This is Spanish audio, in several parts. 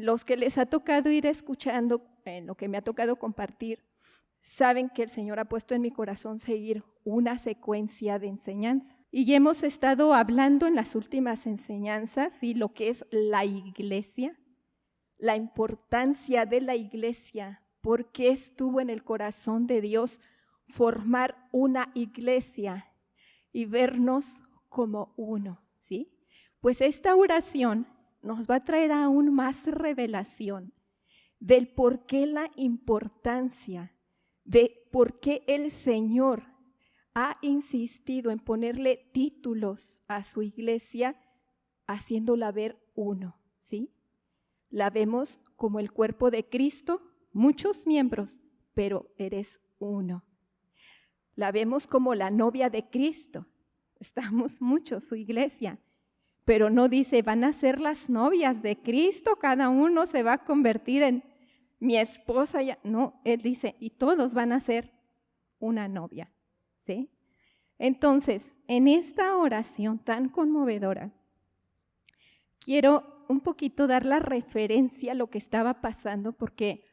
los que les ha tocado ir escuchando, en lo que me ha tocado compartir, saben que el Señor ha puesto en mi corazón seguir una secuencia de enseñanzas. Y hemos estado hablando en las últimas enseñanzas, ¿sí?, lo que es la iglesia, la importancia de la iglesia, por qué estuvo en el corazón de Dios formar una iglesia y vernos como uno, ¿sí? Pues esta oración nos va a traer aún más revelación del por qué la importancia, de por qué el Señor ha insistido en ponerle títulos a su iglesia, haciéndola ver uno, ¿sí? La vemos como el cuerpo de Cristo, muchos miembros, pero eres uno. La vemos como la novia de Cristo, estamos muchos, su iglesia, pero no dice, van a ser las novias de Cristo, cada uno se va a convertir en mi esposa. No, él dice, y todos van a ser una novia, ¿sí? Entonces, en esta oración tan conmovedora, quiero un poquito dar la referencia a lo que estaba pasando, porque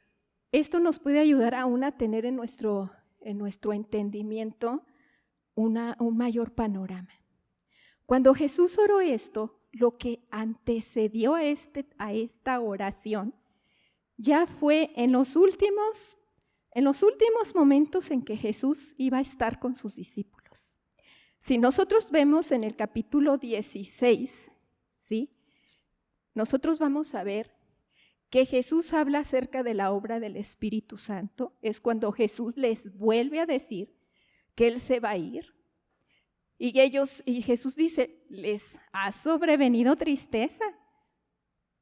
esto nos puede ayudar aún a tener en nuestro entendimiento un mayor panorama. Cuando Jesús oró esto, lo que antecedió a esta oración ya fue en los últimos momentos en que Jesús iba a estar con sus discípulos. Si nosotros vemos en el capítulo 16, ¿sí?, nosotros vamos a ver que Jesús habla acerca de la obra del Espíritu Santo. Es cuando Jesús les vuelve a decir que Él se va a ir. Y Jesús dice, les ha sobrevenido tristeza,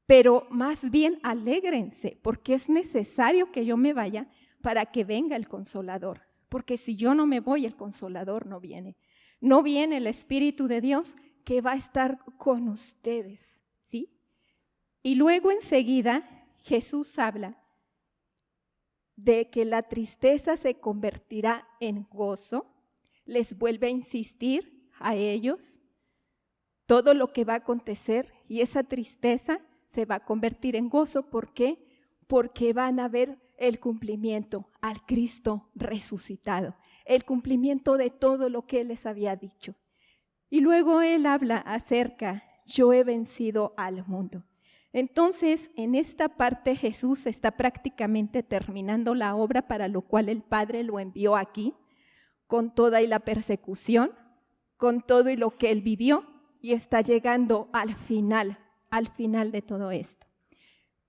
pero más bien alégrense, porque es necesario que yo me vaya para que venga el Consolador. Porque si yo no me voy, el Consolador no viene. No viene el Espíritu de Dios que va a estar con ustedes, ¿sí? Y luego enseguida Jesús habla de que la tristeza se convertirá en gozo. Les vuelve a insistir a ellos todo lo que va a acontecer, y esa tristeza se va a convertir en gozo. ¿Por qué? Porque van a ver el cumplimiento al Cristo resucitado, el cumplimiento de todo lo que Él les había dicho. Y luego Él habla acerca, yo he vencido al mundo. Entonces, en esta parte Jesús está prácticamente terminando la obra para lo cual el Padre lo envió aquí, con toda y la persecución, con todo y lo que Él vivió, y está llegando al final de todo esto.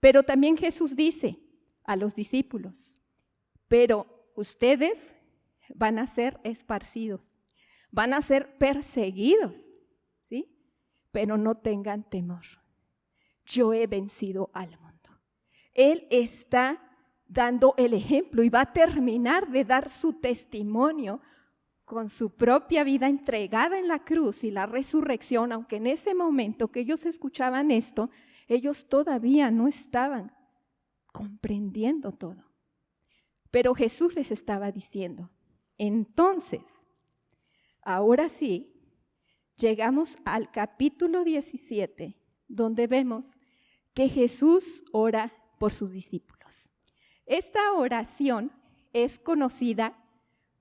Pero también Jesús dice a los discípulos, pero ustedes van a ser esparcidos, van a ser perseguidos, ¿sí? Pero no tengan temor. Yo he vencido al mundo. Él está dando el ejemplo y va a terminar de dar su testimonio con su propia vida entregada en la cruz y la resurrección, aunque en ese momento que ellos escuchaban esto, ellos todavía no estaban comprendiendo todo. Pero Jesús les estaba diciendo, entonces, ahora sí, llegamos al capítulo 17, donde vemos que Jesús ora por sus discípulos. Esta oración es conocida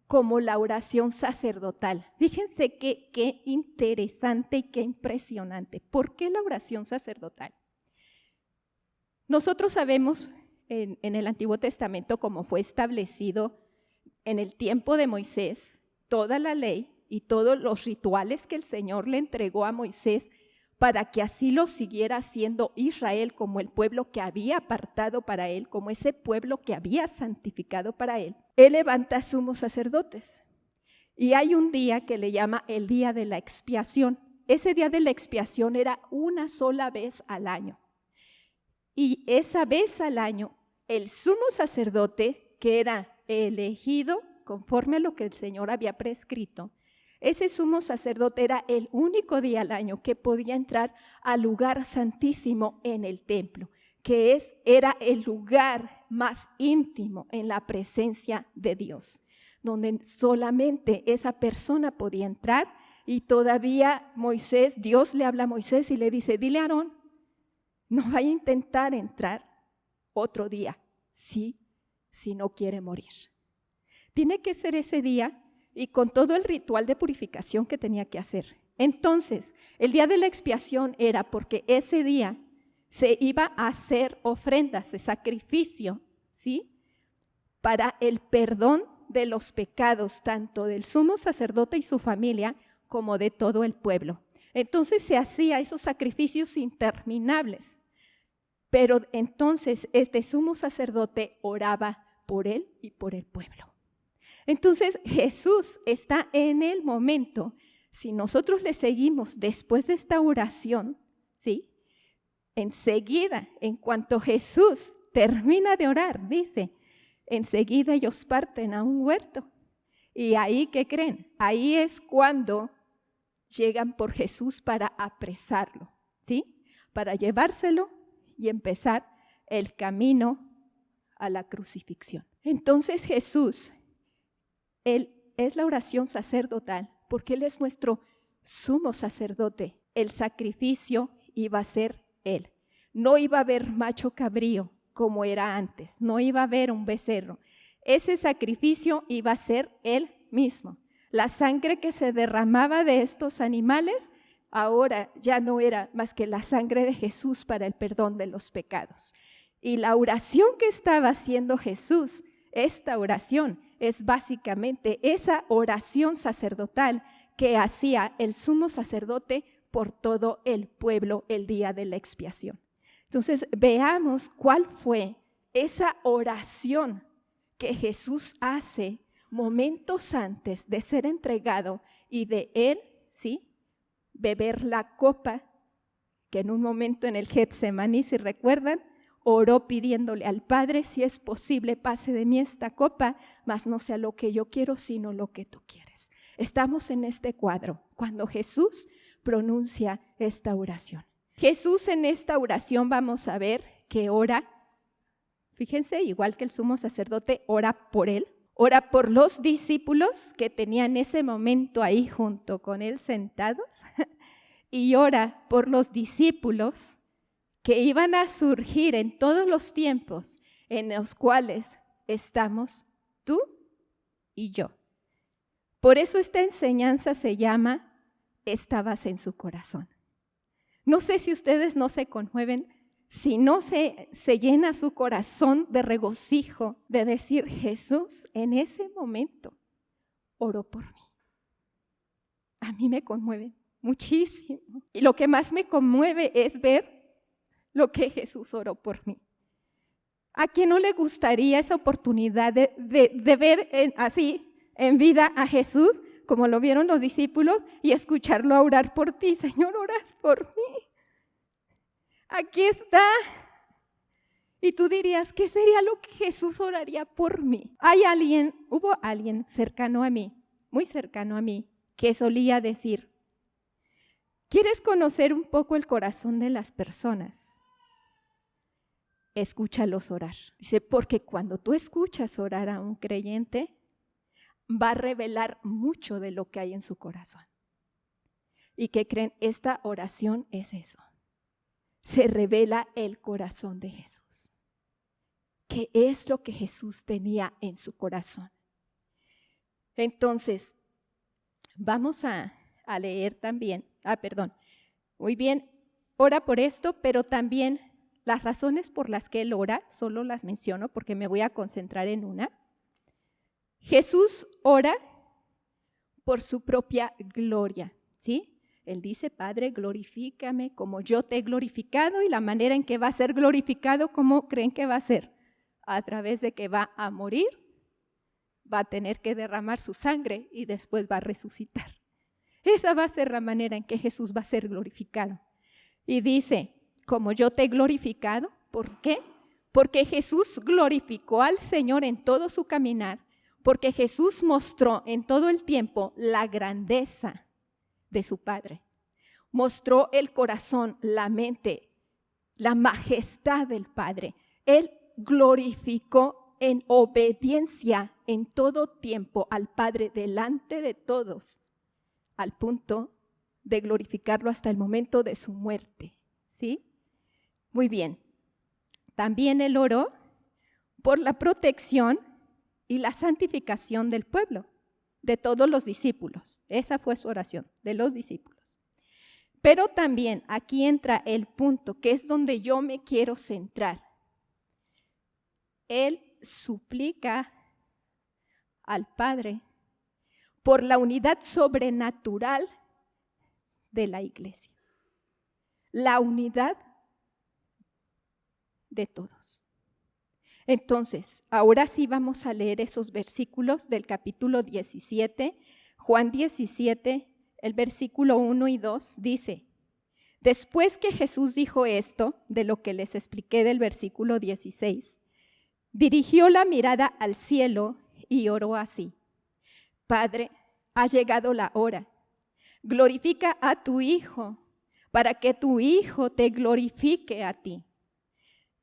como la oración sacerdotal. Fíjense qué interesante y qué impresionante. ¿Por qué la oración sacerdotal? Nosotros sabemos en el Antiguo Testamento, como fue establecido en el tiempo de Moisés, toda la ley y todos los rituales que el Señor le entregó a Moisés para que así lo siguiera haciendo Israel como el pueblo que había apartado para él, como ese pueblo que había santificado para él. Él levanta sumos sacerdotes y hay un día que le llama el día de la expiación. Ese día de la expiación era una sola vez al año. Y esa vez al año, el sumo sacerdote, que era elegido conforme a lo que el Señor había prescrito, ese sumo sacerdote era el único día al año que podía entrar al lugar santísimo en el templo, que era el lugar más íntimo en la presencia de Dios, donde solamente esa persona podía entrar. Y todavía Dios le habla a Moisés y le dice, dile a Aarón no vaya a intentar entrar otro día, si no quiere morir. Tiene que ser ese día y con todo el ritual de purificación que tenía que hacer. Entonces, el día de la expiación era porque ese día se iba a hacer ofrendas de sacrificio, ¿sí? Para el perdón de los pecados, tanto del sumo sacerdote y su familia, como de todo el pueblo. Entonces se hacía esos sacrificios interminables. Pero entonces este sumo sacerdote oraba por él y por el pueblo. Entonces Jesús está en el momento, si nosotros le seguimos después de esta oración, ¿sí? Enseguida, en cuanto Jesús termina de orar, dice, enseguida ellos parten a un huerto. Y ahí, ¿qué creen? Ahí es cuando llegan por Jesús para apresarlo, ¿sí? Para llevárselo y empezar el camino a la crucifixión. Entonces Jesús, Él es la oración sacerdotal porque Él es nuestro sumo sacerdote. El sacrificio iba a ser Él. No iba a haber macho cabrío como era antes, no iba a haber un becerro. Ese sacrificio iba a ser Él mismo. La sangre que se derramaba de estos animales ahora ya no era más que la sangre de Jesús para el perdón de los pecados. Y la oración que estaba haciendo Jesús, esta oración es básicamente esa oración sacerdotal que hacía el sumo sacerdote por todo el pueblo el día de la expiación. Entonces veamos cuál fue esa oración que Jesús hace momentos antes de ser entregado y de Él, ¿sí?, beber la copa que en un momento en el Getsemaní, si recuerdan, oró pidiéndole al Padre, si es posible, pase de mí esta copa, mas no sea lo que yo quiero, sino lo que tú quieres. Estamos en este cuadro, cuando Jesús pronuncia esta oración. Jesús en esta oración vamos a ver que ora, fíjense, igual que el sumo sacerdote, ora por él, ora por los discípulos que tenían ese momento ahí junto con él sentados, y ora por los discípulos que iban a surgir en todos los tiempos en los cuales estamos tú y yo. Por eso esta enseñanza se llama "Estabas en su corazón". No sé si ustedes no se conmueven, si no se llena su corazón de regocijo, de decir, Jesús en ese momento oró por mí. A mí me conmueve muchísimo. Y lo que más me conmueve es ver lo que Jesús oró por mí. ¿A quién no le gustaría esa oportunidad de ver así en vida a Jesús, como lo vieron los discípulos, y escucharlo orar por ti? Señor, oras por mí. Aquí está. Y tú dirías, ¿qué sería lo que Jesús oraría por mí? Hubo alguien cercano a mí, muy cercano a mí, que solía decir, ¿quieres conocer un poco el corazón de las personas? Escúchalos orar. Dice, porque cuando tú escuchas orar a un creyente, va a revelar mucho de lo que hay en su corazón. ¿Y qué creen? Esta oración es eso. Se revela el corazón de Jesús. ¿Qué es lo que Jesús tenía en su corazón? Entonces, vamos a leer también, muy bien, ora por esto, pero también las razones por las que él ora, solo las menciono porque me voy a concentrar en una. Jesús ora por su propia gloria, ¿sí? Él dice, Padre, glorifícame como yo te he glorificado, y la manera en que va a ser glorificado, ¿cómo creen que va a ser? A través de que va a morir, va a tener que derramar su sangre y después va a resucitar. Esa va a ser la manera en que Jesús va a ser glorificado. Y dice, como yo te he glorificado, ¿por qué? Porque Jesús glorificó al Señor en todo su caminar, porque Jesús mostró en todo el tiempo la grandeza de su Padre. Mostró el corazón, la mente, la majestad del Padre. Él glorificó en obediencia en todo tiempo al Padre delante de todos, al punto de glorificarlo hasta el momento de su muerte, ¿sí? Muy bien. También él oró por la protección y la santificación del pueblo, de todos los discípulos. Esa fue su oración, de los discípulos. Pero también aquí entra el punto, que es donde yo me quiero centrar. Él suplica al Padre por la unidad sobrenatural de la iglesia. La unidad de todos. Entonces, ahora sí vamos a leer esos versículos del capítulo 17, Juan 17, el versículo 1 y 2 dice: después que Jesús dijo esto, de lo que les expliqué del versículo 16, dirigió la mirada al cielo y oró así: Padre, ha llegado la hora. Glorifica a tu Hijo, para que tu Hijo te glorifique a ti,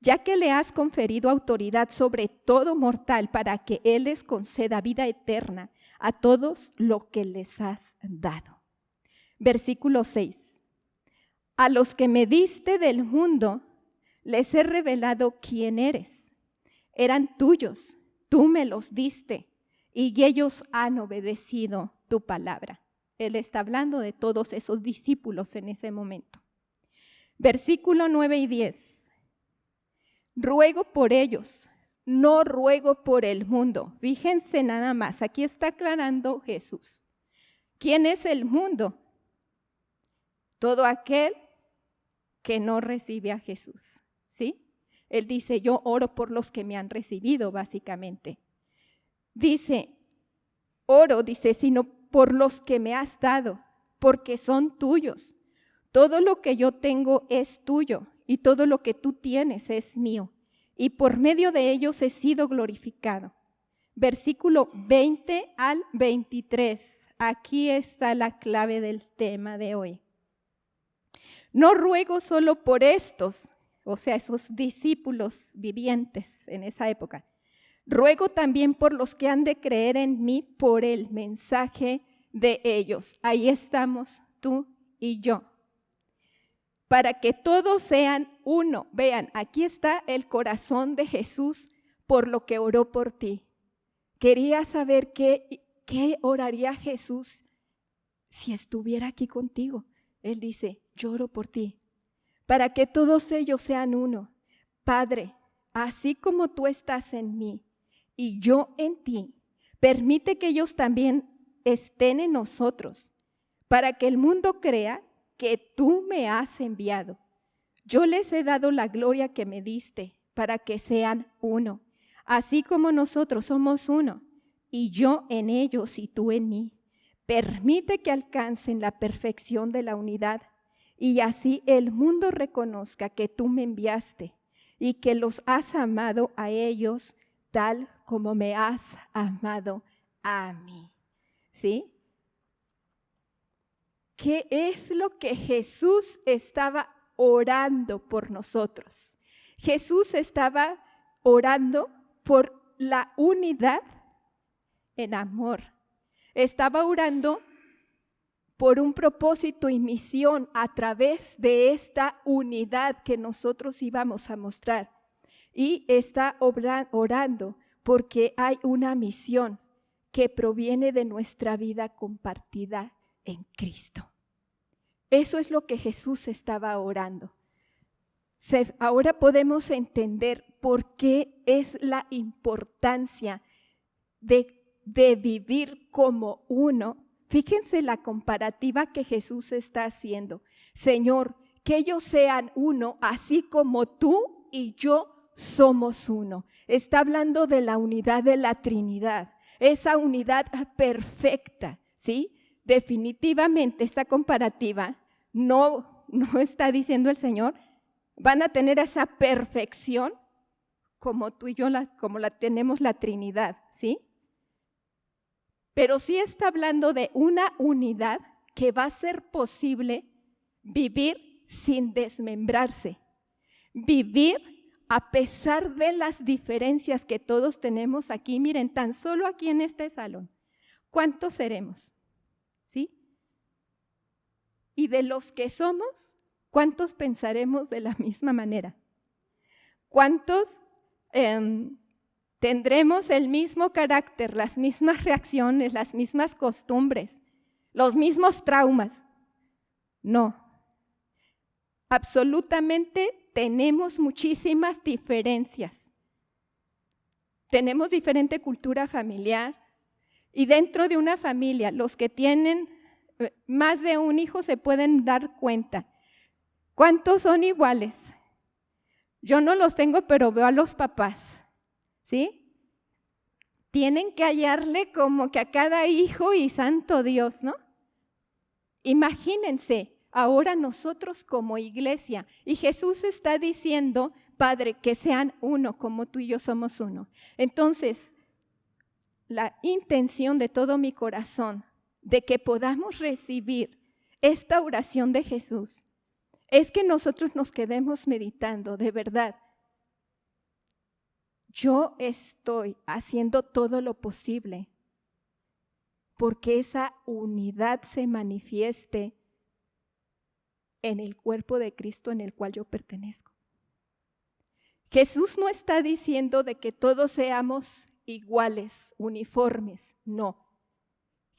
ya que le has conferido autoridad sobre todo mortal, para que Él les conceda vida eterna a todos lo que les has dado. Versículo 6. A los que me diste del mundo, les he revelado quién eres. Eran tuyos, tú me los diste, y ellos han obedecido tu palabra. Él está hablando de todos esos discípulos en ese momento. Versículo 9 y 10. Ruego por ellos, no ruego por el mundo. Fíjense nada más, aquí está aclarando Jesús. ¿Quién es el mundo? Todo aquel que no recibe a Jesús, ¿sí? Él dice, yo oro por los que me han recibido, básicamente. Dice, sino por los que me has dado, porque son tuyos. Todo lo que yo tengo es tuyo, y todo lo que tú tienes es mío, y por medio de ellos he sido glorificado. Versículo 20 al 23. Aquí está la clave del tema de hoy. No ruego solo por estos, o sea, esos discípulos vivientes en esa época. Ruego también por los que han de creer en mí por el mensaje de ellos. Ahí estamos tú y yo. Para que todos sean uno. Vean, aquí está el corazón de Jesús por lo que oró por ti. Quería saber qué oraría Jesús si estuviera aquí contigo. Él dice, yo oro por ti, para que todos ellos sean uno. Padre, así como tú estás en mí y yo en ti, permite que ellos también estén en nosotros, para que el mundo crea que tú me has enviado. Yo les he dado la gloria que me diste, para que sean uno, así como nosotros somos uno, y yo en ellos y tú en mí. Permite que alcancen la perfección de la unidad, y así el mundo reconozca que tú me enviaste y que los has amado a ellos tal como me has amado a mí. ¿Sí? ¿Qué es lo que Jesús estaba orando por nosotros? Jesús estaba orando por la unidad en amor. Estaba orando por un propósito y misión a través de esta unidad que nosotros íbamos a mostrar. Y está orando porque hay una misión que proviene de nuestra vida compartida en Cristo. Eso es lo que Jesús estaba orando. Ahora podemos entender por qué es la importancia de vivir como uno. Fíjense la comparativa que Jesús está haciendo. Señor, que ellos sean uno, así como tú y yo somos uno. Está hablando de la unidad de la Trinidad, esa unidad perfecta, ¿sí? Definitivamente esta comparativa no está diciendo el Señor, van a tener esa perfección como tú y yo, como la tenemos la Trinidad, ¿sí? Pero sí está hablando de una unidad que va a ser posible vivir sin desmembrarse, vivir a pesar de las diferencias que todos tenemos aquí. Miren, tan solo aquí en este salón, ¿cuántos seremos? ¿Sí? Y de los que somos, ¿cuántos pensaremos de la misma manera? ¿Cuántos tendremos el mismo carácter, las mismas reacciones, las mismas costumbres, los mismos traumas? No. Absolutamente tenemos muchísimas diferencias. Tenemos diferente cultura familiar y dentro de una familia, los que tienen más de un hijo se pueden dar cuenta. ¿Cuántos son iguales? Yo no los tengo, pero veo a los papás, ¿sí? Tienen que hallarle como que a cada hijo y santo Dios, ¿no? Imagínense, ahora nosotros como iglesia, y Jesús está diciendo, Padre, que sean uno como tú y yo somos uno. Entonces, la intención de todo mi corazón de que podamos recibir esta oración de Jesús es que nosotros nos quedemos meditando, de verdad. Yo estoy haciendo todo lo posible porque esa unidad se manifieste en el cuerpo de Cristo en el cual yo pertenezco. Jesús no está diciendo de que todos seamos iguales, uniformes, no.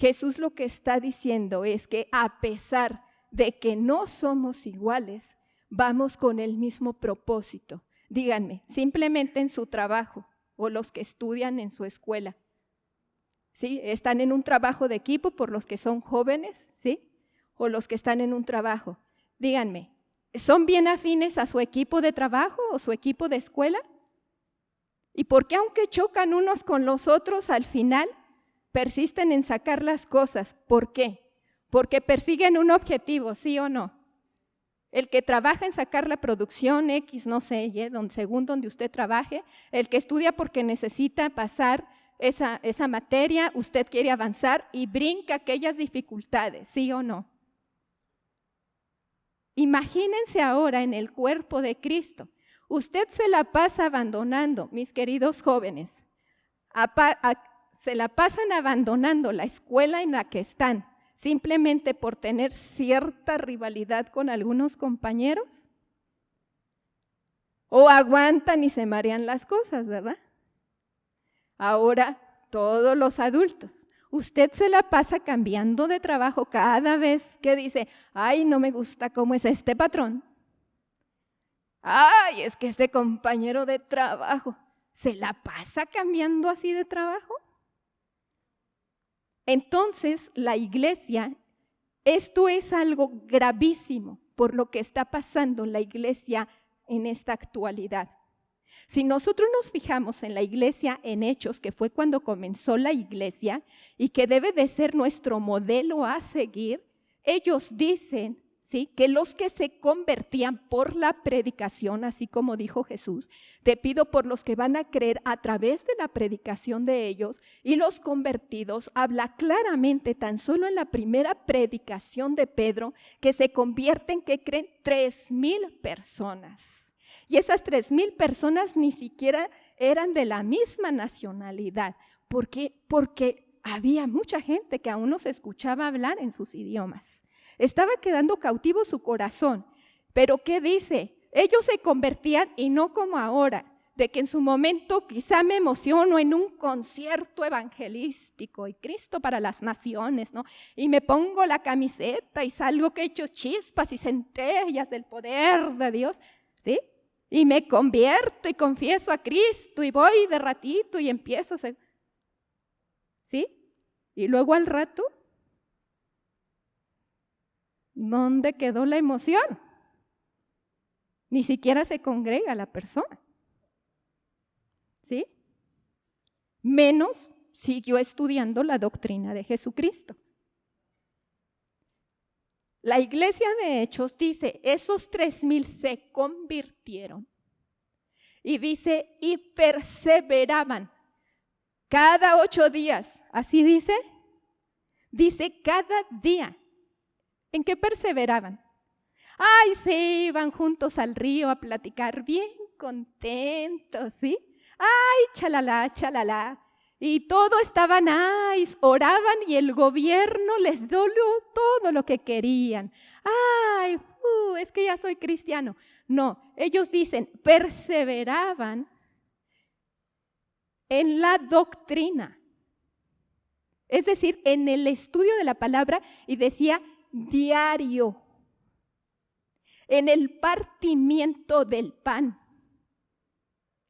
Jesús lo que está diciendo es que a pesar de que no somos iguales, vamos con el mismo propósito. Díganme, simplemente en su trabajo o los que estudian en su escuela, ¿sí? Están en un trabajo de equipo por los que son jóvenes, ¿sí? O los que están en un trabajo. Díganme, ¿son bien afines a su equipo de trabajo o su equipo de escuela? ¿Y por qué aunque chocan unos con los otros, al final persisten en sacar las cosas? ¿Por qué? Porque persiguen un objetivo, ¿sí o no? El que trabaja en sacar la producción X, no sé, según donde usted trabaje, el que estudia porque necesita pasar esa materia, usted quiere avanzar y brinca aquellas dificultades, ¿sí o no? Imagínense ahora en el cuerpo de Cristo. Usted se la pasa abandonando, mis queridos jóvenes, se la pasan abandonando la escuela en la que están, simplemente por tener cierta rivalidad con algunos compañeros. O aguantan y se marean las cosas, ¿verdad? Ahora, todos los adultos, usted se la pasa cambiando de trabajo cada vez que dice, ay, no me gusta cómo es este patrón. Ay, es que este compañero de trabajo, ¿se la pasa cambiando así de trabajo? Entonces, la iglesia, esto es algo gravísimo por lo que está pasando la iglesia en esta actualidad. Si nosotros nos fijamos en la iglesia en Hechos, que fue cuando comenzó la iglesia y que debe de ser nuestro modelo a seguir, ellos dicen, ¿sí?, que los que se convertían por la predicación, así como dijo Jesús, te pido por los que van a creer a través de la predicación de ellos, y los convertidos habla claramente tan solo en la primera predicación de Pedro que se convierten, que creen 3,000 personas. Y esas 3,000 personas ni siquiera eran de la misma nacionalidad. ¿Por qué? Porque había mucha gente que aún no se escuchaba hablar en sus idiomas. Estaba quedando cautivo su corazón. Pero ¿qué dice? Ellos se convertían y no como ahora, de que en su momento quizá me emociono en un concierto evangelístico y Cristo para las naciones, ¿no? Y me pongo la camiseta y salgo que echo chispas y centellas del poder de Dios, ¿sí? Y me convierto y confieso a Cristo y voy de ratito y empiezo, ¿sí? Y luego al rato, ¿dónde quedó la emoción? Ni siquiera se congrega la persona, ¿sí? Menos siguió estudiando la doctrina de Jesucristo. La iglesia de Hechos dice, esos 3,000 se convirtieron. Y dice, y perseveraban cada 8 días. ¿Así dice? Dice cada día. ¿En qué perseveraban? Ay, se iban juntos al río a platicar bien contentos, ¿sí? Ay, chalala, chalala. Y todo estaba nice, oraban y el gobierno les dio todo lo que querían. Ay, es que ya soy cristiano. No, ellos dicen, perseveraban en la doctrina. Es decir, en el estudio de la palabra, y decía diario, en el partimiento del pan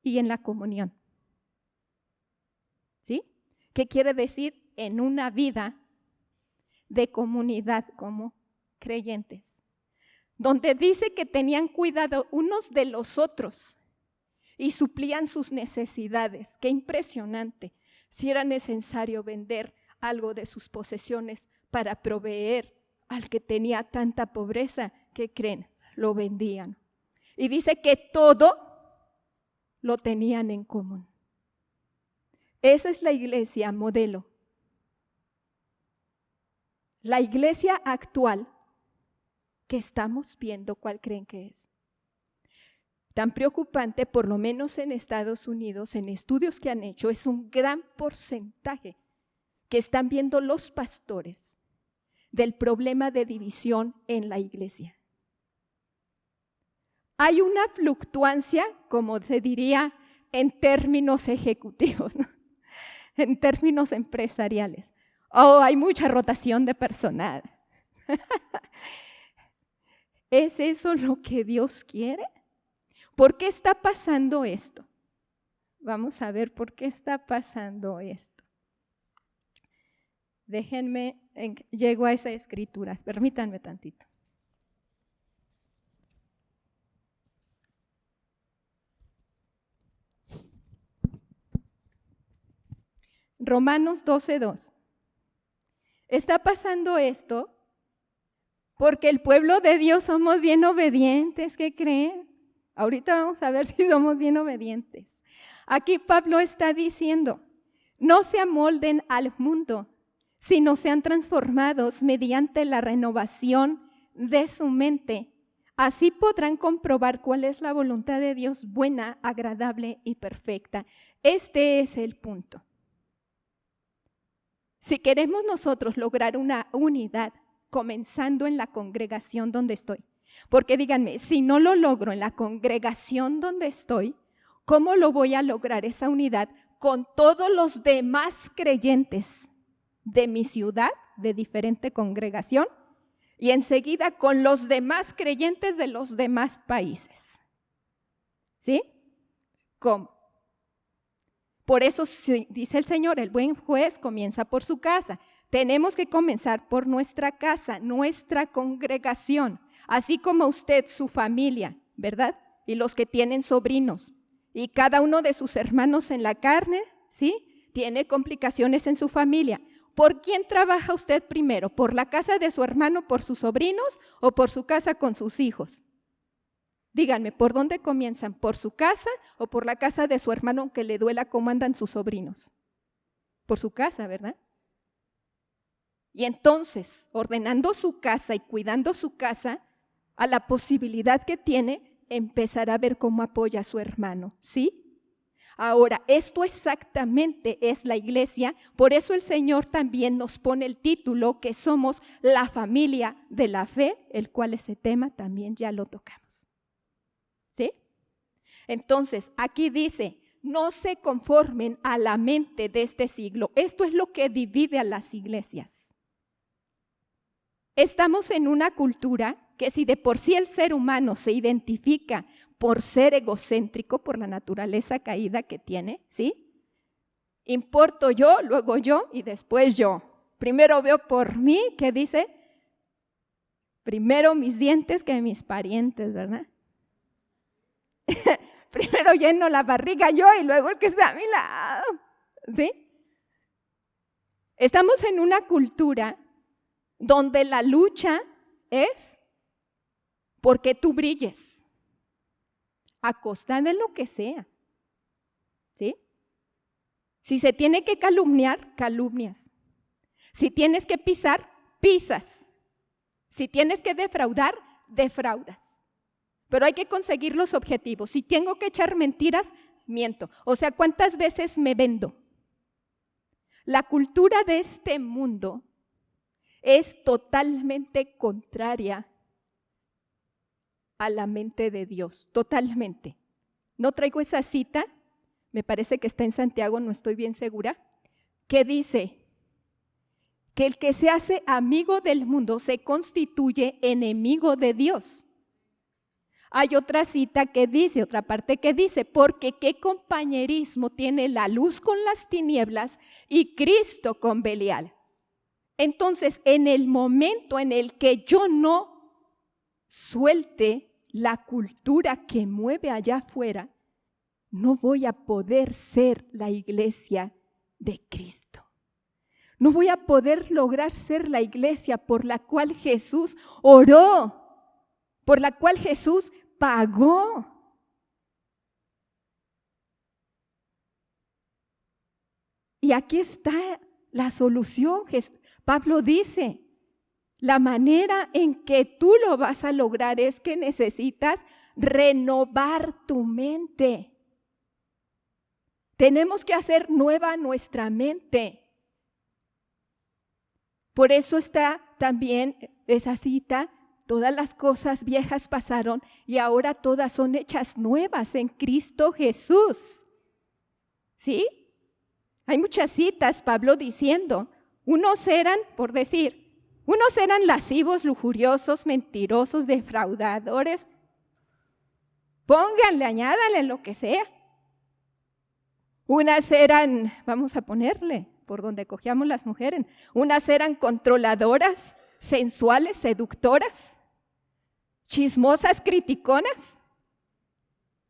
y en la comunión. ¿Sí? ¿Qué quiere decir? En una vida de comunidad como creyentes, donde dice que tenían cuidado unos de los otros y suplían sus necesidades. ¡Qué impresionante! Si era necesario vender algo de sus posesiones para proveer al que tenía tanta pobreza, ¿qué creen? Lo vendían. Y dice que todo lo tenían en común. Esa es la iglesia modelo. La iglesia actual que estamos viendo, ¿cuál creen que es? Tan preocupante, por lo menos en Estados Unidos, en estudios que han hecho, es un gran porcentaje que están viendo los pastores del problema de división en la iglesia. Hay una fluctuancia, como se diría en términos ejecutivos, ¿no? En términos empresariales. Hay mucha rotación de personal. ¿Es eso lo que Dios quiere? ¿Por qué está pasando esto? Vamos a ver por qué está pasando esto. Déjenme, llego a esas escrituras, permítanme tantito. Romanos 12:2. Está pasando esto porque el pueblo de Dios somos bien obedientes, ¿qué creen? Ahorita vamos a ver si somos bien obedientes. Aquí Pablo está diciendo, no se amolden al mundo, sino sean transformados mediante la renovación de su mente. Así podrán comprobar cuál es la voluntad de Dios buena, agradable y perfecta. Este es el punto. Si queremos nosotros lograr una unidad, comenzando en la congregación donde estoy, porque díganme, si no lo logro en la congregación donde estoy, ¿cómo lo voy a lograr esa unidad con todos los demás creyentes de mi ciudad, de diferente congregación, y enseguida con los demás creyentes de los demás países? ¿Sí? ¿Cómo? Por eso dice el Señor, el buen juez comienza por su casa. Tenemos que comenzar por nuestra casa, nuestra congregación, así como usted, su familia, ¿verdad? Y los que tienen sobrinos. Y cada uno de sus hermanos en la carne, ¿sí? Tiene complicaciones en su familia. ¿Por quién trabaja usted primero? ¿Por la casa de su hermano, por sus sobrinos o por su casa con sus hijos? Díganme, ¿por dónde comienzan? ¿Por su casa o por la casa de su hermano, aunque le duela cómo andan sus sobrinos? Por su casa, ¿verdad? Y entonces, ordenando su casa y cuidando su casa, a la posibilidad que tiene, empezará a ver cómo apoya a su hermano, ¿sí? Ahora, esto exactamente es la iglesia, por eso el Señor también nos pone el título que somos la familia de la fe, el cual ese tema también ya lo tocamos. ¿Sí? Entonces, aquí dice, no se conformen a la mente de este siglo. Esto es lo que divide a las iglesias. Estamos en una cultura que si de por sí el ser humano se identifica por ser egocéntrico, por la naturaleza caída que tiene, ¿sí? Importo yo, luego yo y después yo. Primero veo por mí, ¿qué dice? Primero mis dientes que mis parientes, ¿verdad? Primero lleno la barriga yo y luego el que está a mi lado, ¿sí? Estamos en una cultura donde la lucha es porque tú brilles, a costa de lo que sea, ¿sí? Si se tiene que calumniar, calumnias. Si tienes que pisar, pisas. Si tienes que defraudar, defraudas. Pero hay que conseguir los objetivos. Si tengo que echar mentiras, miento. O sea, ¿cuántas veces me vendo? La cultura de este mundo es totalmente contraria a la mente de Dios, totalmente. No traigo esa cita, me parece que está en Santiago, no estoy bien segura, que dice que el que se hace amigo del mundo se constituye enemigo de Dios. Hay otra cita que dice, otra parte que dice, porque qué compañerismo tiene la luz con las tinieblas y Cristo con Belial. Entonces, en el momento en el que yo no suelte la cultura que mueve allá afuera, no voy a poder ser la iglesia de Cristo. No voy a poder lograr ser la iglesia por la cual Jesús oró, por la cual Jesús pagó. Y aquí está la solución. Pablo dice, la manera en que tú lo vas a lograr es que necesitas renovar tu mente. Tenemos que hacer nueva nuestra mente. Por eso está también esa cita, todas las cosas viejas pasaron y ahora todas son hechas nuevas en Cristo Jesús. ¿Sí? Hay muchas citas, Pablo diciendo, unos eran lascivos, lujuriosos, mentirosos, defraudadores. Pónganle, añádanle lo que sea. Unas eran, vamos a ponerle, por donde cogíamos las mujeres, unas eran controladoras, sensuales, seductoras, chismosas, criticonas.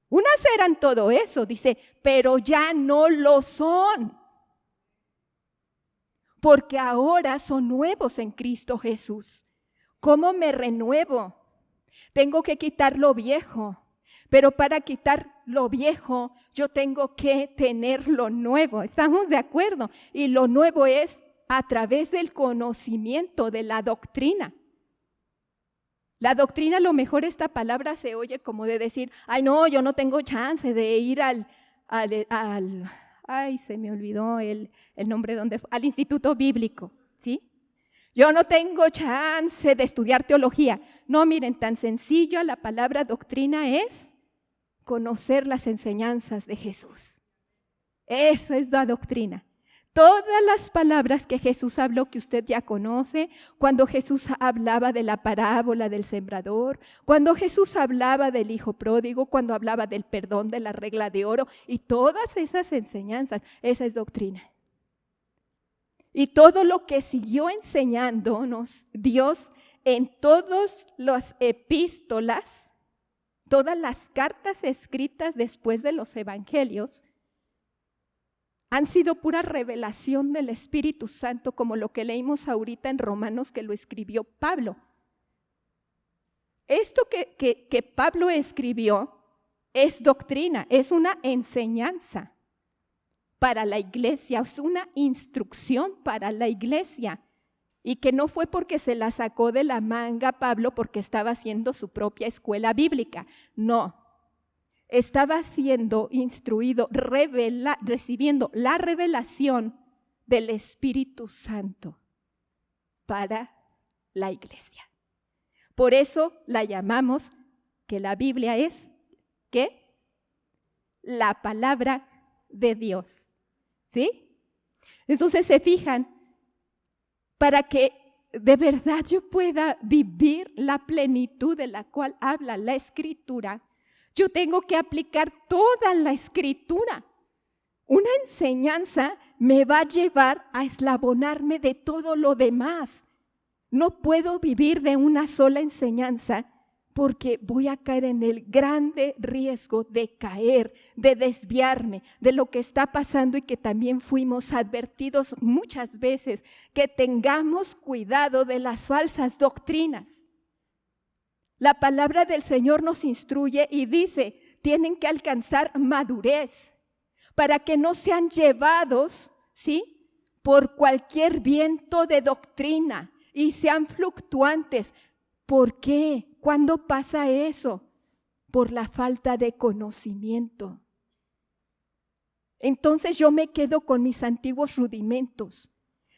Unas eran todo eso, dice, pero ya no lo son. Porque ahora son nuevos en Cristo Jesús. ¿Cómo me renuevo? Tengo que quitar lo viejo. Pero para quitar lo viejo, yo tengo que tener lo nuevo. ¿Estamos de acuerdo? Y lo nuevo es a través del conocimiento de la doctrina. La doctrina, a lo mejor esta palabra se oye como de decir, ay no, yo no tengo chance de ir ay, se me olvidó el nombre al instituto bíblico, ¿sí? Yo no tengo chance de estudiar teología. No, miren, tan sencillo la palabra doctrina es conocer las enseñanzas de Jesús. Eso es la doctrina. Todas las palabras que Jesús habló que usted ya conoce, cuando Jesús hablaba de la parábola del sembrador, cuando Jesús hablaba del hijo pródigo, cuando hablaba del perdón, de la regla de oro, y todas esas enseñanzas, esa es doctrina. Y todo lo que siguió enseñándonos Dios en todas las epístolas, todas las cartas escritas después de los evangelios, han sido pura revelación del Espíritu Santo, como lo que leímos ahorita en Romanos, que lo escribió Pablo. Esto que Pablo escribió es doctrina, es una enseñanza para la iglesia, es una instrucción para la iglesia. Y que no fue porque se la sacó de la manga Pablo porque estaba haciendo su propia escuela bíblica, no. Estaba siendo instruido, recibiendo la revelación del Espíritu Santo para la iglesia. Por eso la llamamos que la Biblia es, ¿qué? La palabra de Dios, ¿sí? Entonces se fijan, para que de verdad yo pueda vivir la plenitud de la cual habla la Escritura, yo tengo que aplicar toda la Escritura. Una enseñanza me va a llevar a eslabonarme de todo lo demás. No puedo vivir de una sola enseñanza porque voy a caer en el grande riesgo de caer, de desviarme de lo que está pasando y que también fuimos advertidos muchas veces, que tengamos cuidado de las falsas doctrinas. La palabra del Señor nos instruye y dice, tienen que alcanzar madurez para que no sean llevados, ¿sí?, por cualquier viento de doctrina y sean fluctuantes. ¿Por qué? ¿Cuándo pasa eso? Por la falta de conocimiento. Entonces yo me quedo con mis antiguos rudimentos.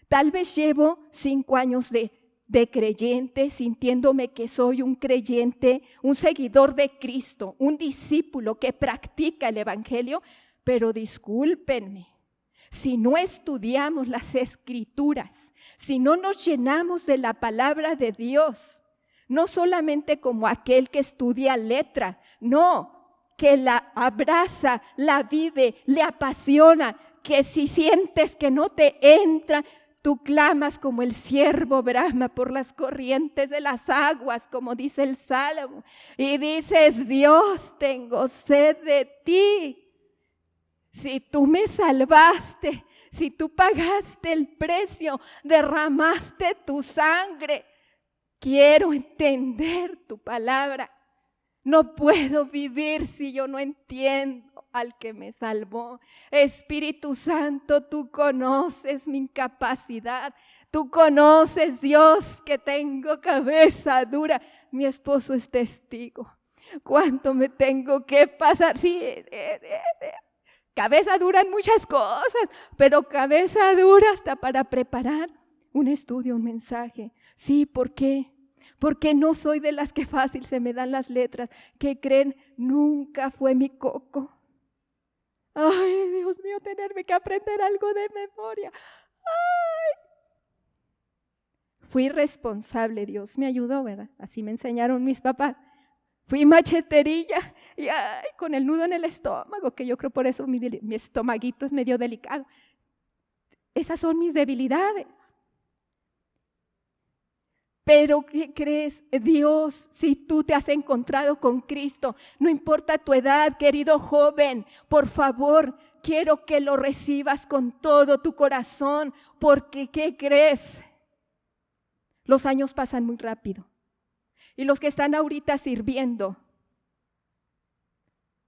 Tal vez llevo 5 años de de creyente, sintiéndome que soy un creyente, un seguidor de Cristo, un discípulo que practica el Evangelio, pero discúlpenme, si no estudiamos las Escrituras, si no nos llenamos de la palabra de Dios, no solamente como aquel que estudia letra, no, que la abraza, la vive, le apasiona, que si sientes que no te entra, tú clamas como el ciervo brama por las corrientes de las aguas, como dice el Salmo, y dices, Dios, tengo sed de ti. Si tú me salvaste, si tú pagaste el precio, derramaste tu sangre, quiero entender tu palabra. No puedo vivir si yo no entiendo al que me salvó. Espíritu Santo, tú conoces mi incapacidad. Tú conoces, Dios, que tengo cabeza dura. Mi esposo es testigo. ¿Cuánto me tengo que pasar? Sí, cabeza dura en muchas cosas, pero cabeza dura hasta para preparar un estudio, un mensaje. Sí, ¿por qué? Porque no soy de las que fácil se me dan las letras. ¿Qué creen? Nunca fue mi coco. Ay, Dios mío, tenerme que aprender algo de memoria. Ay. Fui responsable, Dios me ayudó, ¿verdad? Así me enseñaron mis papás. Fui macheterilla y ay, con el nudo en el estómago, que yo creo por eso mi estomaguito es medio delicado. Esas son mis debilidades. Pero ¿qué crees? Dios, si tú te has encontrado con Cristo, no importa tu edad, querido joven, por favor, quiero que lo recibas con todo tu corazón, porque ¿qué crees? Los años pasan muy rápido. Y los que están ahorita sirviendo,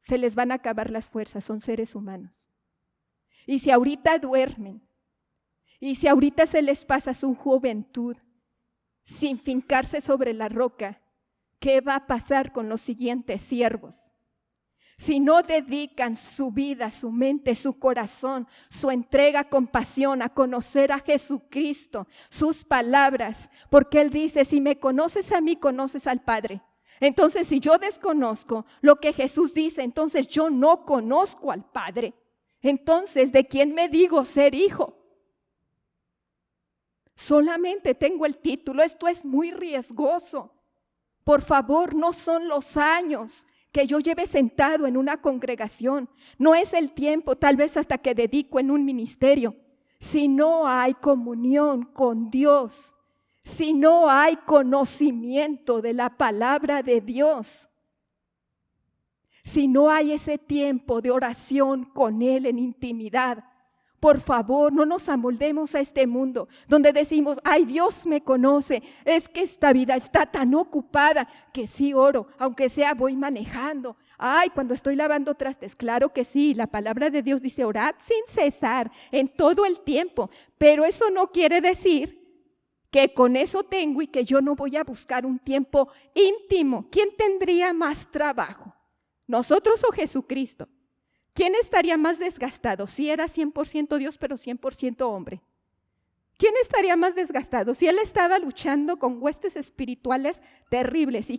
se les van a acabar las fuerzas, son seres humanos. Y si ahorita duermen, y si ahorita se les pasa su juventud, sin fincarse sobre la roca, ¿qué va a pasar con los siguientes siervos? Si no dedican su vida, su mente, su corazón, su entrega con pasión a conocer a Jesucristo, sus palabras, porque Él dice, si me conoces a mí, conoces al Padre. Entonces, si yo desconozco lo que Jesús dice, entonces yo no conozco al Padre. Entonces, ¿de quién me digo ser hijo? Solamente tengo el título, esto es muy riesgoso. Por favor, no son los años que yo lleve sentado en una congregación, no es el tiempo tal vez hasta que dedico en un ministerio. Si no hay comunión con Dios, si no hay conocimiento de la palabra de Dios, si no hay ese tiempo de oración con Él en intimidad, por favor, no nos amoldemos a este mundo donde decimos, ay, Dios me conoce, es que esta vida está tan ocupada que sí oro, aunque sea voy manejando. Ay, cuando estoy lavando trastes, claro que sí, la palabra de Dios dice, orad sin cesar en todo el tiempo, pero eso no quiere decir que con eso tengo y que yo no voy a buscar un tiempo íntimo. ¿Quién tendría más trabajo? ¿Nosotros o Jesucristo? ¿Quién estaría más desgastado si era 100% Dios pero 100% hombre? ¿Quién estaría más desgastado si Él estaba luchando con huestes espirituales terribles y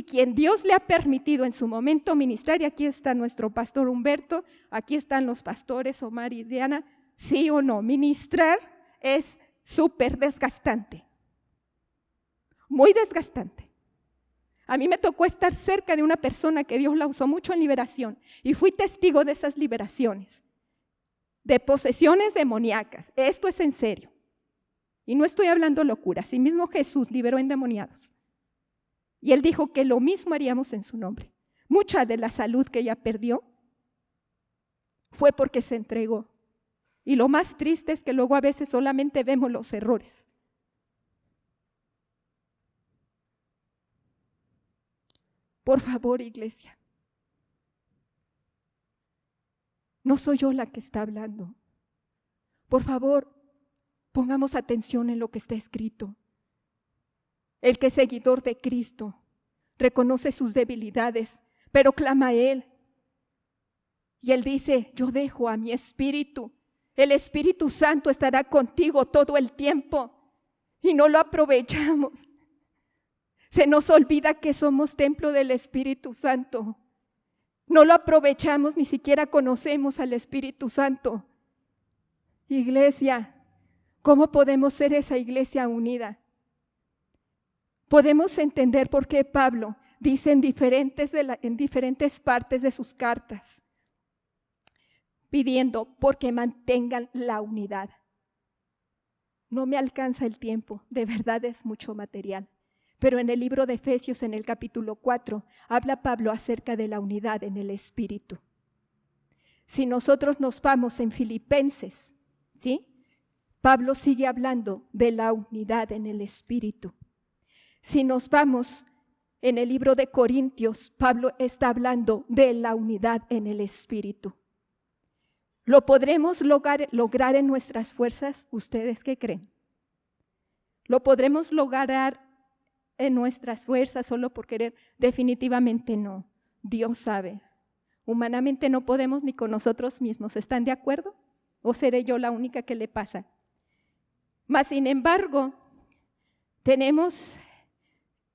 quien Dios le ha permitido en su momento ministrar? Y aquí está nuestro pastor Humberto, aquí están los pastores Omar y Diana. ¿Sí o no? Ministrar es súper desgastante, muy desgastante. A mí me tocó estar cerca de una persona que Dios la usó mucho en liberación y fui testigo de esas liberaciones, de posesiones demoníacas. Esto es en serio. Y no estoy hablando locura. Así mismo Jesús liberó endemoniados. Y Él dijo que lo mismo haríamos en su nombre. Mucha de la salud que ella perdió fue porque se entregó. Y lo más triste es que luego a veces solamente vemos los errores. Por favor, iglesia, no soy yo la que está hablando. Por favor, pongamos atención en lo que está escrito. El que es seguidor de Cristo reconoce sus debilidades, pero clama a Él. Y Él dice, yo dejo a mi espíritu. El Espíritu Santo estará contigo todo el tiempo. y no lo aprovechamos. Se nos olvida que somos templo del Espíritu Santo. No lo aprovechamos, ni siquiera conocemos al Espíritu Santo. Iglesia, ¿cómo podemos ser esa iglesia unida? Podemos entender por qué Pablo dice en diferentes partes de sus cartas, pidiendo porque mantengan la unidad. No me alcanza el tiempo, de verdad es mucho material. Pero en el libro de Efesios, en el capítulo 4, habla Pablo acerca de la unidad en el Espíritu. Si nosotros nos vamos en Filipenses, ¿sí? Pablo sigue hablando de la unidad en el Espíritu. Si nos vamos en el libro de Corintios, Pablo está hablando de la unidad en el Espíritu. ¿Lo podremos lograr en nuestras fuerzas? ¿Ustedes qué creen? ¿Lo podremos lograr en nuestras fuerzas solo por querer? Definitivamente no. Dios sabe. Humanamente no podemos ni con nosotros mismos. ¿Están de acuerdo? ¿O seré yo la única que le pasa? Mas, sin embargo, tenemos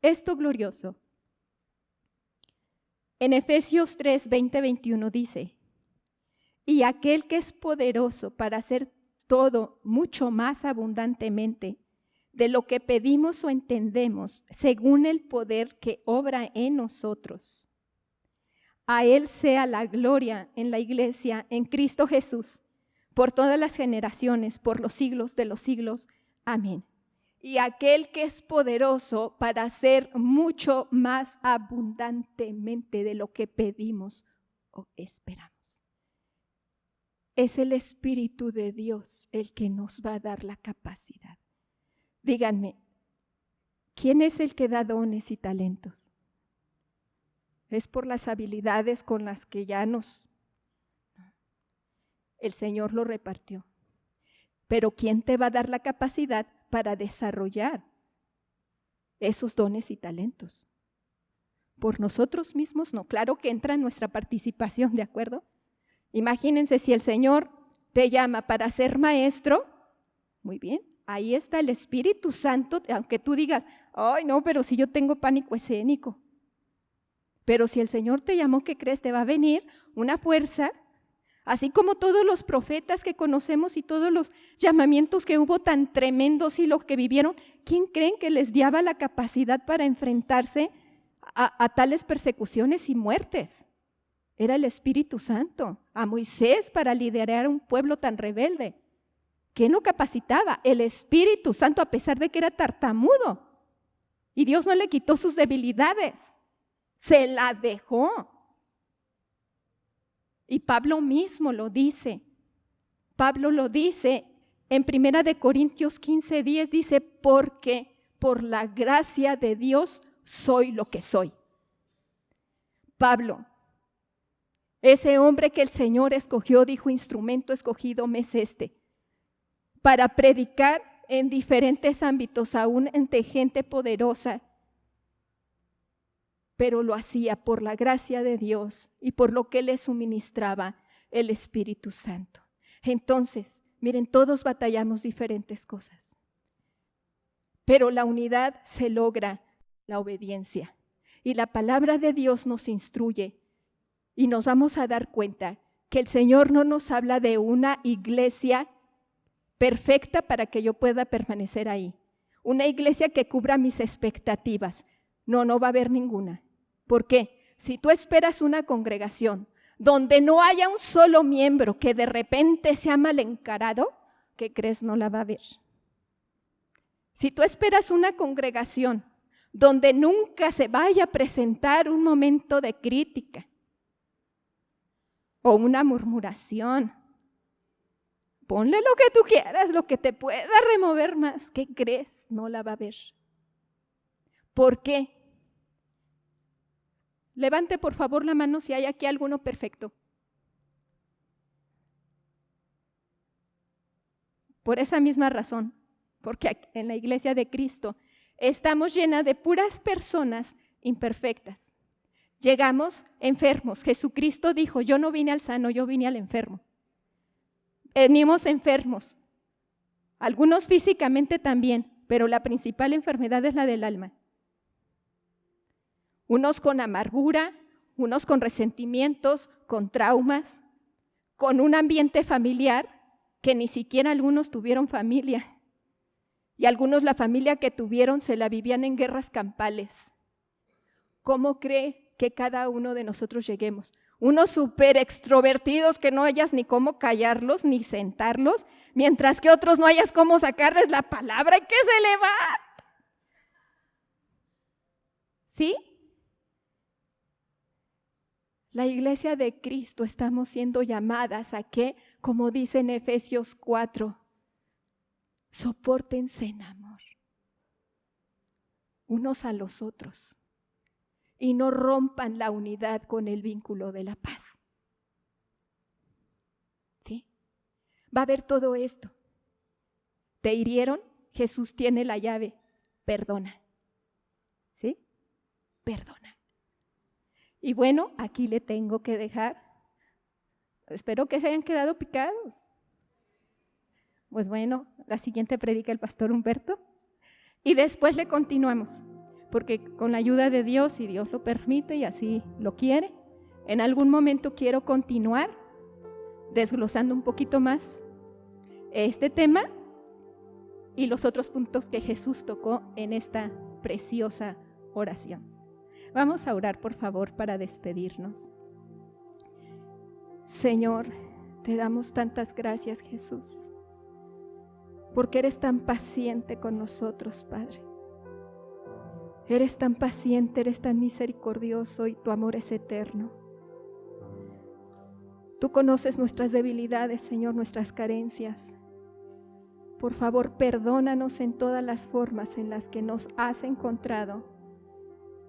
esto glorioso. En Efesios 3, 20-21 dice: y aquel que es poderoso para hacer todo mucho más abundantemente de lo que pedimos o entendemos, según el poder que obra en nosotros. A Él sea la gloria en la iglesia, en Cristo Jesús, por todas las generaciones, por los siglos de los siglos. Amén. Y aquel que es poderoso para hacer mucho más abundantemente de lo que pedimos o esperamos. Es el Espíritu de Dios el que nos va a dar la capacidad. Díganme, ¿quién es el que da dones y talentos? Es por las habilidades con las que el Señor lo repartió. Pero ¿quién te va a dar la capacidad para desarrollar esos dones y talentos? Por nosotros mismos no. Claro que entra nuestra participación, ¿de acuerdo? Imagínense si el Señor te llama para ser maestro, muy bien, ahí está el Espíritu Santo, aunque tú digas, ay no, pero si yo tengo pánico escénico. Pero si el Señor te llamó, ¿qué crees? Te va a venir una fuerza, así como todos los profetas que conocemos y todos los llamamientos que hubo tan tremendos y los que vivieron, ¿quién creen que les daba la capacidad para enfrentarse a tales persecuciones y muertes? Era el Espíritu Santo. A Moisés para liderar un pueblo tan rebelde. ¿Quién lo capacitaba? El Espíritu Santo, a pesar de que era tartamudo. Y Dios no le quitó sus debilidades. Se la dejó. Y Pablo mismo lo dice. Pablo lo dice en 1 Corintios 15:10, dice, porque por la gracia de Dios soy lo que soy. Pablo, ese hombre que el Señor escogió, dijo, instrumento escogido me es este, para predicar en diferentes ámbitos, aún entre gente poderosa, pero lo hacía por la gracia de Dios y por lo que le suministraba el Espíritu Santo. Entonces, miren, todos batallamos diferentes cosas, pero la unidad se logra la obediencia. Y la palabra de Dios nos instruye y nos vamos a dar cuenta que el Señor no nos habla de una iglesia perfecta para que yo pueda permanecer ahí. Una iglesia que cubra mis expectativas. No va a haber ninguna. ¿Por qué? Si tú esperas una congregación donde no haya un solo miembro que de repente sea mal encarado, ¿qué crees? No la va a haber. Si tú esperas una congregación donde nunca se vaya a presentar un momento de crítica o una murmuración, ponle lo que tú quieras, lo que te pueda remover más, ¿qué crees? No la va a haber. ¿Por qué? Levante por favor la mano si hay aquí alguno perfecto. Por esa misma razón, porque en la iglesia de Cristo estamos llenas de puras personas imperfectas. Llegamos enfermos. Jesucristo dijo, yo no vine al sano, yo vine al enfermo. Venimos enfermos, algunos físicamente también, pero la principal enfermedad es la del alma. Unos con amargura, unos con resentimientos, con traumas, con un ambiente familiar que ni siquiera algunos tuvieron familia. Y algunos la familia que tuvieron se la vivían en guerras campales. ¿Cómo cree que cada uno de nosotros lleguemos? Unos súper extrovertidos que no hayas ni cómo callarlos ni sentarlos, mientras que otros no hayas cómo sacarles la palabra y que se levanten. ¿Sí? La iglesia de Cristo estamos siendo llamadas a que, como dice en Efesios 4, sopórtense en amor unos a los otros y no rompan la unidad con el vínculo de la paz. ¿Sí? Va a haber todo esto. ¿Te hirieron? Jesús tiene la llave. Perdona. ¿Sí? Perdona. Y bueno, aquí le tengo que dejar. Espero que se hayan quedado picados. Pues bueno, la siguiente predica el pastor Humberto. Y después le continuamos, porque con la ayuda de Dios, si Dios lo permite y así lo quiere, en algún momento quiero continuar desglosando un poquito más este tema y los otros puntos que Jesús tocó en esta preciosa oración. Vamos a orar, por favor, para despedirnos. Señor, te damos tantas gracias, Jesús, porque eres tan paciente con nosotros, Padre. Eres tan paciente, eres tan misericordioso y tu amor es eterno. Tú conoces nuestras debilidades, Señor, nuestras carencias. Por favor, perdónanos en todas las formas en las que nos has encontrado.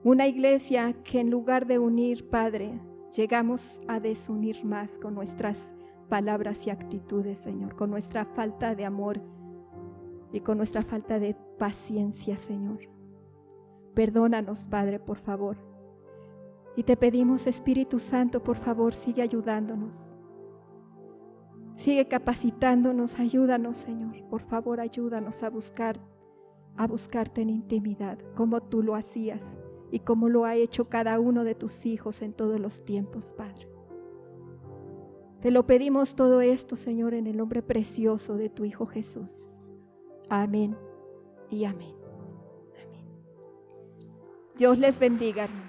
Una iglesia que en lugar de unir, Padre, llegamos a desunir más con nuestras palabras y actitudes, Señor, con nuestra falta de amor y con nuestra falta de paciencia, Señor. Perdónanos, Padre, por favor. Y te pedimos, Espíritu Santo, por favor, sigue ayudándonos. Sigue capacitándonos, ayúdanos, Señor. Por favor, ayúdanos a buscarte en intimidad, como tú lo hacías y como lo ha hecho cada uno de tus hijos en todos los tiempos, Padre. Te lo pedimos todo esto, Señor, en el nombre precioso de tu Hijo Jesús. Amén y amén. Amén. Dios les bendiga, hermanos.